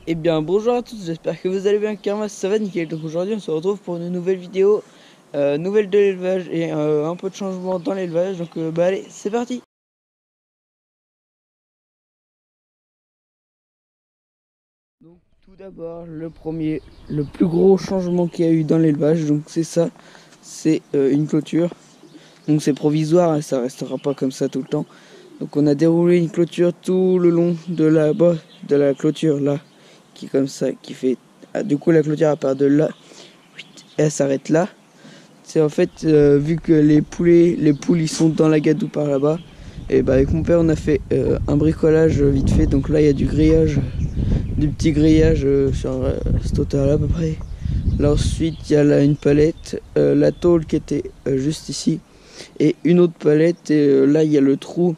Eh bien bonjour à tous, j'espère que vous allez bien, car ça va nickel. Donc aujourd'hui on se retrouve pour une nouvelle vidéo, nouvelle de l'élevage et un peu de changement dans l'élevage. Donc bah allez, c'est parti. Donc tout d'abord le plus gros changement qu'il y a eu dans l'élevage, donc c'est ça, c'est une clôture. Donc c'est provisoire, hein, ça restera pas comme ça tout le temps. Donc on a déroulé une clôture tout le long de de la clôture là, qui est comme ça, qui fait... Du coup la clôture à part de là, elle s'arrête là. C'est en fait, vu que les poules ils sont dans la gadoue par là-bas, et bah avec mon père on a fait un bricolage vite fait. Donc là il y a du grillage, du petit grillage sur cette hauteur là à peu près. Là ensuite il y a là une palette, la tôle qui était juste ici, et une autre palette, et là il y a le trou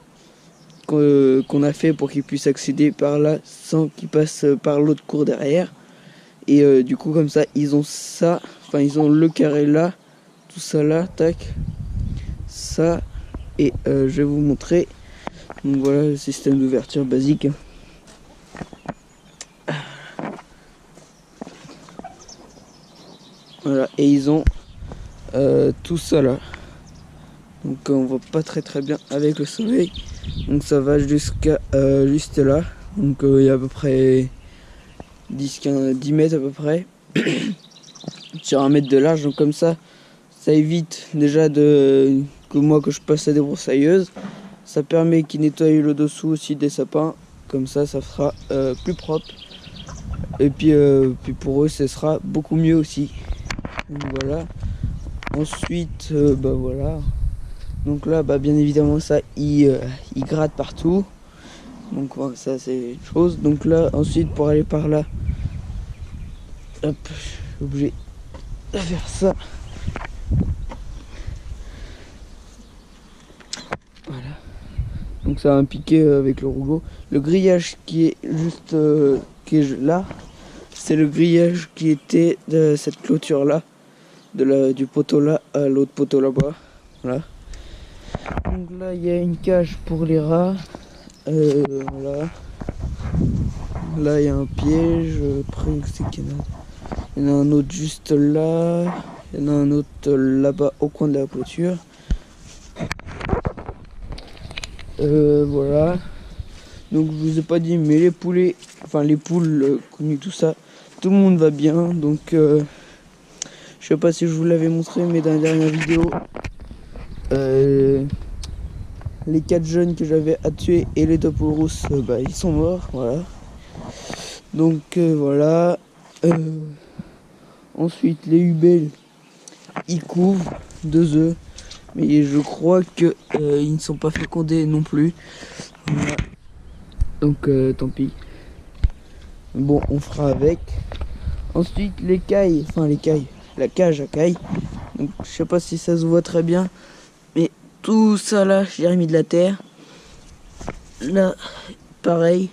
qu'on a fait pour qu'ils puissent accéder par là sans qu'ils passent par l'autre cour derrière. Et du coup comme ça ils ont ça, enfin ils ont le carré là, tout ça là, tac, ça, et je vais vous montrer. Donc voilà le système d'ouverture basique. Voilà, et ils ont tout ça là. Donc on voit pas très bien avec le soleil. Donc ça va jusqu'à juste là. Donc il y a à peu près 10 mètres à peu près. Sur 1 mètre de large, donc comme ça évite déjà que je passe à des broussailleuses. Ça permet qu'ils nettoient le dessous aussi des sapins, comme ça fera plus propre. Et puis pour eux ce sera beaucoup mieux aussi. Donc voilà. Ensuite bah voilà. Donc là bah bien évidemment ça il gratte partout. Donc voilà, ça c'est une chose. Donc là ensuite pour aller par là, hop, je suis obligé de faire ça. Voilà. Donc ça a un piqué avec le rouleau. Le grillage qui est juste là, c'est le grillage qui était de cette clôture là, du poteau là à l'autre poteau là-bas. Voilà. Donc là il y a une cage pour les rats. Voilà. Là il y a un piège. Après c'est qu'il y en a. Il y en a un autre juste là. Il y en a un autre là-bas au coin de la clôture. Voilà. Donc je vous ai pas dit, mais les poulets, enfin les poules, connues, tout ça, tout le monde va bien. Donc je sais pas si je vous l'avais montré, mais dans la dernière vidéo, les 4 jeunes que j'avais à tuer et les 2 poules rousses, bah ils sont morts, voilà. Donc voilà. Ensuite les hubels, ils couvrent 2 œufs, mais je crois que ils ne sont pas fécondés non plus. Voilà. Donc tant pis. Bon, on fera avec. Ensuite les cailles, la cage à cailles. Donc je sais pas si ça se voit très bien, mais tout ça là, j'ai remis de la terre. Là, pareil.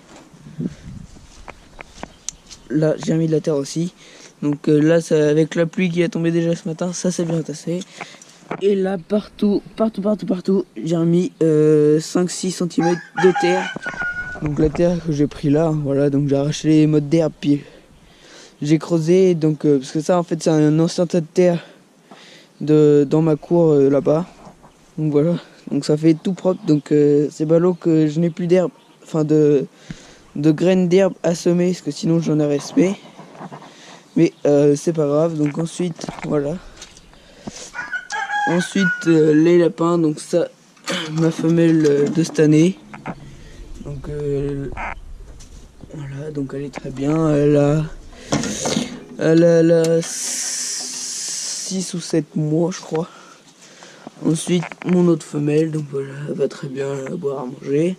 Là, j'ai remis de la terre aussi. Donc là, avec la pluie qui a tombé déjà ce matin, ça s'est bien tassé. Et là, partout, j'ai remis 5-6 cm de terre. Donc la terre que j'ai pris là, voilà, donc j'ai arraché les mottes d'herbe, puis j'ai creusé, donc parce que ça en fait c'est un ancien tas de terre dans ma cour là-bas. Donc voilà, donc ça fait tout propre. Donc c'est ballot que je n'ai plus d'herbe, enfin de graines d'herbe à semer, parce que sinon j'en aurais semé. Mais c'est pas grave. Donc ensuite voilà. Ensuite les lapins, donc ça ma femelle de cette année. Donc voilà, donc elle est très bien. Elle a 6 ou 7 mois je crois. Ensuite mon autre femelle, donc voilà, elle va très bien, elle va boire à manger.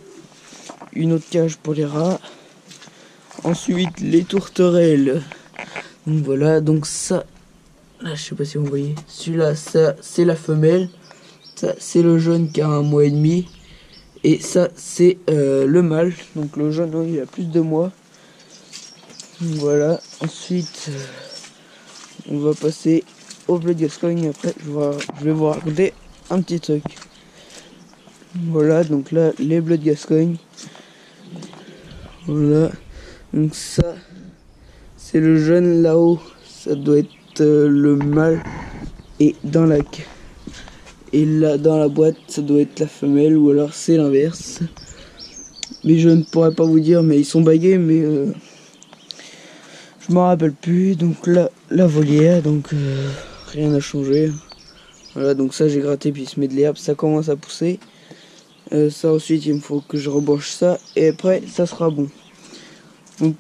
Une autre cage pour les rats. Ensuite les tourterelles. Donc voilà, donc ça, là je sais pas si vous voyez, celui-là ça c'est la femelle. Ça c'est le jaune qui a 1 mois et demi. Et ça c'est le mâle. Donc le jaune il a plus de 2 mois. Donc voilà, ensuite on va passer au bleu de Gascogne. Après je vais vous raconter un petit truc. Voilà, donc là les bleus de Gascogne. Voilà, donc ça c'est le jaune là-haut, ça doit être le mâle. Et là dans la boîte, ça doit être la femelle ou alors c'est l'inverse. Mais je ne pourrais pas vous dire, mais ils sont bagués, mais je m'en rappelle plus. Donc là, la volière, donc rien n'a changé. Voilà, donc ça j'ai gratté puis il se met de l'herbe, ça commence à pousser. Ça ensuite il me faut que je rebranche ça et après ça sera bon. Donc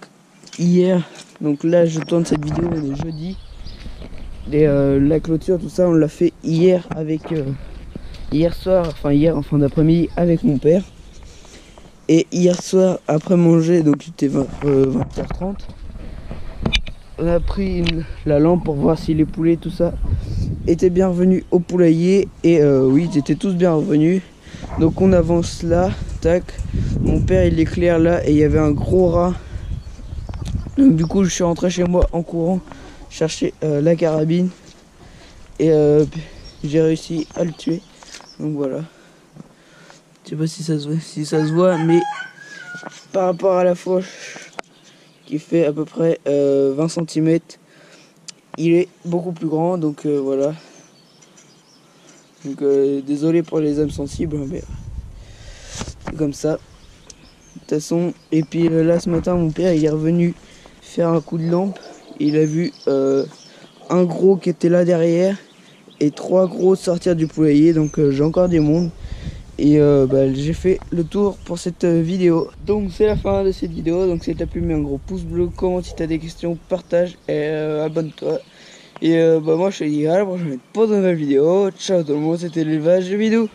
hier, donc là je tourne cette vidéo, on est jeudi. Et la clôture, tout ça on l'a fait hier avec hier soir, enfin hier en fin d'après-midi avec mon père. Et hier soir après manger, donc c'était 20h30, on a pris la lampe pour voir si les poulets tout ça étaient bien revenus au poulailler. Et oui, ils étaient tous bien revenus. Donc on avance là, tac. Mon père il éclaire là et il y avait un gros rat. Donc du coup je suis rentré chez moi en courant chercher la carabine. Et j'ai réussi à le tuer. Donc voilà. Je sais pas si ça se voit, mais par rapport à la fourche qui fait à peu près 20 cm, il est beaucoup plus grand. Donc voilà. Donc désolé pour les âmes sensibles, mais c'est comme ça. De toute façon, et puis là ce matin mon père il est revenu faire un coup de lampe. Il a vu un gros qui était là derrière et 3 gros sortir du poulailler. Donc j'ai encore du monde. Et j'ai fait le tour pour cette vidéo. Donc c'est la fin de cette vidéo. Donc si t'as plu, mets un gros pouce bleu, commente si t'as des questions, partage et abonne-toi. Et moi je te dis à la prochaine pour de nouvelles vidéos. Ciao tout le monde, c'était l'élevage de Bidou.